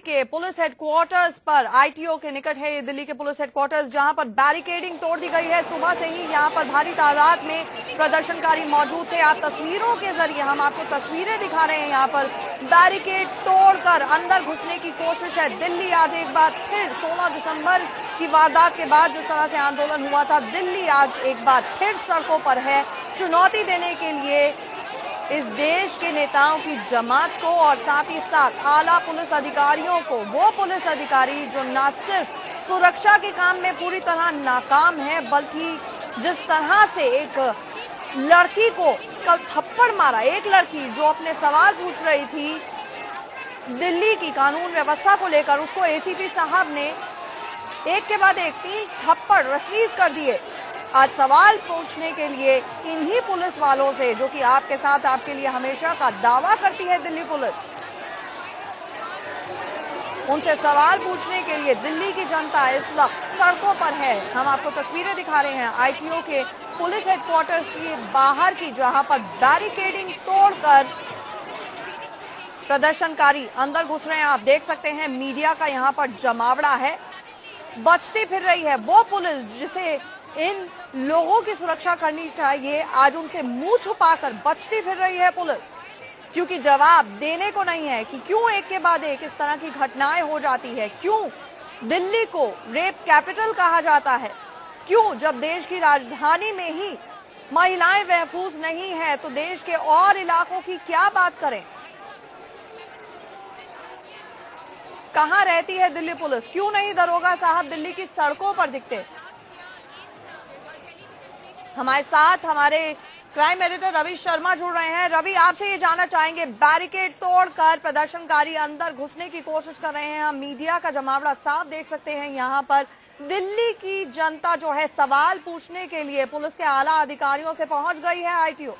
के police headquarters पर, ITO के निकट है ये दिल्ली के पुलिस हेडक्वार्टर्स, जहां पर बैरिकेडिंग तोड़ दी गई है। सुबह से ही यहां पर भारी तादाद में प्रदर्शनकारी मौजूद थे। आप तस्वीरों के जरिए हम आपको तस्वीरें दिखा रहे हैं। यहां पर बैरिकेड तोड़कर अंदर घुसने की कोशिश है। दिल्ली आज एक बार फिर 16 दिसंबर की वारदात के बाद जिस तरह से आंदोलन हुआ था, दिल्ली आज एक बार फिर सड़कों पर है, चुनौती देने के लिए इस देश के नेताओं की जमात को और साथ ही साथ आला पुलिस अधिकारियों को। वो पुलिस अधिकारी जो न सिर्फ सुरक्षा के काम में पूरी तरह नाकाम है, बल्कि जिस तरह से एक लड़की को कल थप्पड़ मारा, एक लड़की जो अपने सवाल पूछ रही थी दिल्ली की कानून व्यवस्था को लेकर, उसको एसीपी साहब ने एक के बाद एक 3 थप्पड़ रसीद कर दिए। आज सवाल पूछने के लिए इन्हीं पुलिस वालों से, जो कि आपके साथ आपके लिए हमेशा का दावा करती है दिल्ली पुलिस, उनसे सवाल पूछने के लिए दिल्ली की जनता इस वक्त सड़कों पर है। हम आपको तस्वीरें दिखा रहे हैं आईटीओ के पुलिस हेडक्वार्टर्स की बाहर की, जहां पर बैरिकेडिंग तोड़कर प्रदर्शनकारी अंदर घुस रहे हैं। आप देख सकते हैं मीडिया का यहां पर जमावड़ा है, बचती फिर रही है वो पुलिस जिसे इन लोगों की सुरक्षा करनी चाहिए। आज उनसे मुंह छुपाकर बचती फिर रही है पुलिस, क्योंकि जवाब देने को नहीं है कि क्यों एक के बाद एक इस तरह की घटनाएं हो जाती है, क्यों दिल्ली को रेप कैपिटल कहा जाता है, क्यों जब देश की राजधानी में ही महिलाएं महफूज नहीं है तो देश के और इलाकों की क्या बात करें। कहां रहती है दिल्ली पुलिस? क्यों नहीं दरोगा साहब दिल्ली की सड़कों पर दिखते? हमारे साथ हमारे क्राइम एडिटर रवि शर्मा जुड़ रहे हैं। रवि, आपसे ये जानना चाहेंगे, बैरिकेड तोड़कर प्रदर्शनकारी अंदर घुसने की कोशिश कर रहे हैं, हम मीडिया का जमावड़ा साफ देख सकते हैं। यहाँ पर दिल्ली की जनता जो है सवाल पूछने के लिए पुलिस के आला अधिकारियों से पहुंच गई है आईटीओ।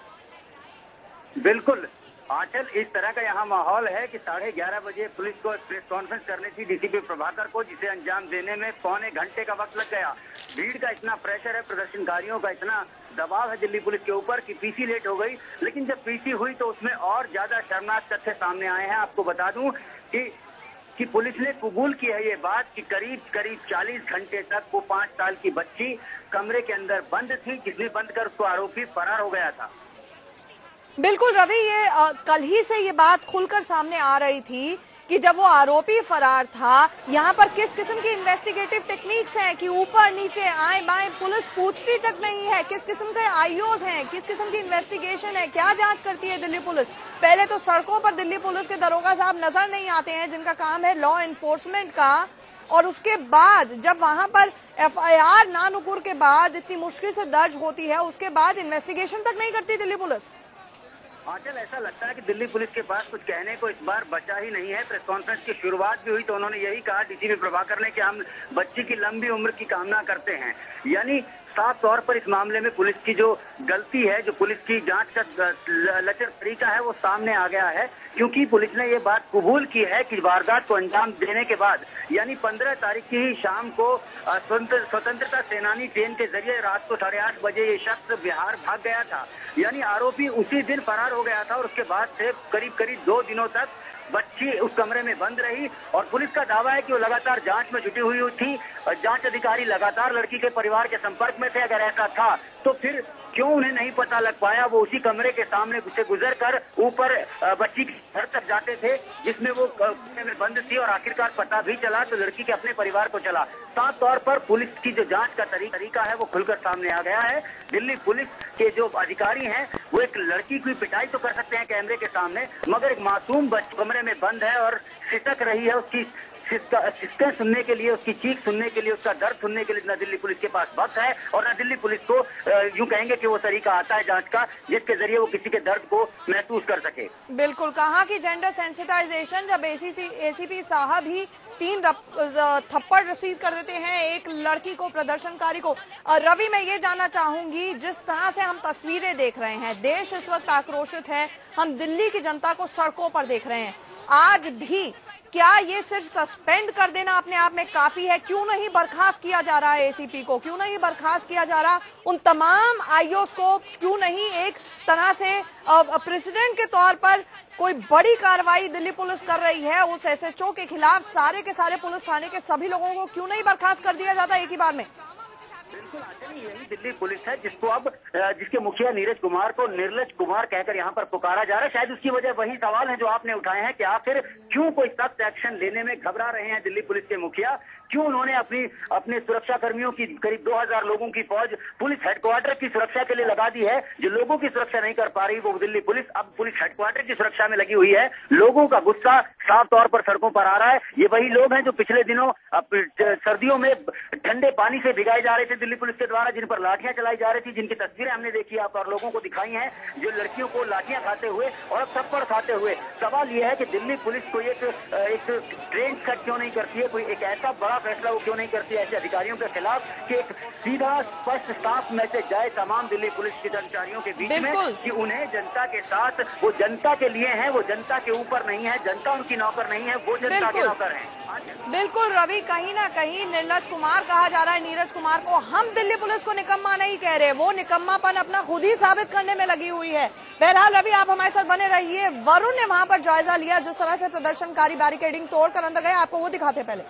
बिल्कुल आंचल, इस तरह का यहाँ माहौल है कि 11:30 बजे पुलिस को प्रेस कॉन्फ्रेंस करनी थी डीसीपी प्रभाकर को, जिसे अंजाम देने में पौने घंटे का वक्त लग गया। भीड़ का इतना प्रेशर है, प्रदर्शनकारियों का इतना दबाव है दिल्ली पुलिस के ऊपर कि पीसी लेट हो गई। लेकिन जब पीसी हुई तो उसमें और ज्यादा शर्मनाक तथ्य सामने आए हैं। आपको बता दूं कि पुलिस ने कबूल की है ये बात कि करीब 40 घंटे तक वो 5 साल की बच्ची कमरे के अंदर बंद थी, जिसने बंद कर उसको आरोपी फरार हो गया था। बिल्कुल रवि, ये कल ही से ये बात खुलकर सामने आ रही थी कि जब वो आरोपी फरार था, यहाँ पर किस किस्म की इन्वेस्टिगेटिव टेक्निक्स हैं कि ऊपर नीचे आए बाएं पुलिस पूछती तक नहीं है, किस किस्म के आईओज हैं, किस किस्म की इन्वेस्टिगेशन है, क्या जांच करती है दिल्ली पुलिस। पहले तो सड़कों पर दिल्ली पुलिस के दरोगा साहब नजर नहीं आते हैं, जिनका काम है लॉ एनफोर्समेंट का, और उसके बाद जब वहां पर एफआईआर नानुपुर के बाद इतनी मुश्किल से दर्ज होती है, उसके बाद इन्वेस्टिगेशन तक नहीं करती दिल्ली पुलिस। आंचल, ऐसा लगता है कि दिल्ली पुलिस के पास कुछ कहने को इस बार बचा ही नहीं है। प्रेस कॉन्फ्रेंस की शुरुआत भी हुई तो उन्होंने यही कहा डीसीपी प्रभाकर ने कि हम बच्ची की लंबी उम्र की कामना करते हैं। यानी साफ तौर पर इस मामले में पुलिस की जो गलती है, जो पुलिस की जांच का लचर तरीका है, वो सामने आ गया है। क्योंकि पुलिस ने ये बात कबूल की है कि वारदात को अंजाम देने के बाद, यानी 15 तारीख की ही शाम को स्वतंत्रता सेनानी ट्रेन के जरिए रात को 8:30 बजे ये शख्स बिहार भाग गया था। यानी आरोपी उसी दिन फरार हो गया था और उसके बाद से करीब 2 दिनों तक बच्ची उस कमरे में बंद रही। और पुलिस का दावा है कि वो लगातार जांच में जुटी हुई थी और जांच अधिकारी लगातार लड़की के परिवार के संपर्क में थे। अगर ऐसा था तो फिर क्यों उन्हें नहीं पता लग पाया? वो उसी कमरे के सामने से गुजर कर ऊपर बच्ची के घर तक जाते थे, जिसमें वो कमरे में बंद थी, और आखिरकार पता भी चला तो लड़की के अपने परिवार को चला। साफ तौर पर पुलिस की जो जांच का तरीका है वो खुलकर सामने आ गया है। दिल्ली पुलिस के जो अधिकारी हैं वो एक लड़की की पिटाई तो कर सकते हैं कैमरे के सामने, मगर एक मासूम बच्ची कमरे में बंद है और सिसक रही है, उसकी सिस्टर सुनने के लिए, उसकी चीख सुनने के लिए, उसका दर्द सुनने के लिए न दिल्ली पुलिस के पास वक्त है और न दिल्ली पुलिस को यूं कहेंगे कि वो तरीका आता है जांच का जिसके जरिए वो किसी के दर्द को महसूस कर सके। बिल्कुल कहा कि जेंडर सेंसिटाइजेशन, जब एसीपी साहब ही 3 थप्पड़ रसीद कर देते हैं एक लड़की को, प्रदर्शनकारी को। रवि, मैं ये जानना चाहूंगी, जिस तरह से हम तस्वीरें देख रहे हैं, देश इस वक्त आक्रोशित है, हम दिल्ली की जनता को सड़कों पर देख रहे हैं, आज भी क्या ये सिर्फ सस्पेंड कर देना अपने आप में काफी है? क्यों नहीं बर्खास्त किया जा रहा है एसीपी को? क्यों नहीं बर्खास्त किया जा रहा उन तमाम आईओस को? क्यों नहीं एक तरह से प्रेसिडेंट के तौर पर कोई बड़ी कार्रवाई दिल्ली पुलिस कर रही है, उस एसएचओ के खिलाफ सारे के सारे पुलिस थाने के सभी लोगों को क्यों नहीं बर्खास्त कर दिया जाता एक ही बार में? बिल्कुल आंचल, यही दिल्ली पुलिस है जिसको अब जिसके मुखिया नीरज कुमार को निर्लज कुमार कहकर यहाँ पर पुकारा जा रहा है। शायद उसकी वजह वही सवाल है जो आपने उठाए हैं कि आखिर क्यों कोई सख्त एक्शन लेने में घबरा रहे हैं दिल्ली पुलिस के मुखिया, क्यों उन्होंने अपने सुरक्षा कर्मियों की करीब 2000 लोगों की फौज पुलिस हेडक्वार्टर की सुरक्षा के लिए लगा दी है। जो लोगों की सुरक्षा नहीं कर पा रही वो दिल्ली पुलिस अब पुलिस हेडक्वार्टर की सुरक्षा में लगी हुई है। लोगों का गुस्सा साफ तौर पर सड़कों पर आ रहा है। ये वही लोग हैं जो पिछले दिनों सर्दियों में ठंडे पानी से भिगाए जा रहे थे दिल्ली पुलिस के द्वारा, जिन पर लाठियां चलाई जा रही थी, जिनकी तस्वीरें हमने देखी आप और लोगों को दिखाई हैं, जो लड़कियों को लाठियां खाते हुए और थप्पड़ खाते हुए। सवाल यह है कि दिल्ली पुलिस को एक ट्रेन सेट क्यों नहीं करती है, कोई एक ऐसा बड़ा फैसला वो क्यों नहीं करती है ऐसे अधिकारियों के खिलाफ कि एक सीधा स्पष्ट साफ मैसेज जाए तमाम दिल्ली पुलिस के कर्मचारियों के बीच में कि उन्हें जनता के साथ, वो जनता के लिए हैं, वो जनता के ऊपर नहीं है, जनता उनकी नौकर नहीं है, वो जनता के नौकर हैं। बिल्कुल रवि, कहीं ना कहीं निर्लज कुमार कहा जा रहा है नीरज कुमार को। हम दिल्ली पुलिस को निकम्मा नहीं कह रहे, वो निकम्मापन अपना खुद ही साबित करने में लगी हुई है। बहरहाल रवि, आप हमारे साथ बने रहिए। वरुण ने वहां पर जायजा लिया जिस तरह से प्रदर्शनकारी बैरिकेडिंग तोड़कर अंदर गए, आपको वो दिखाते पहले।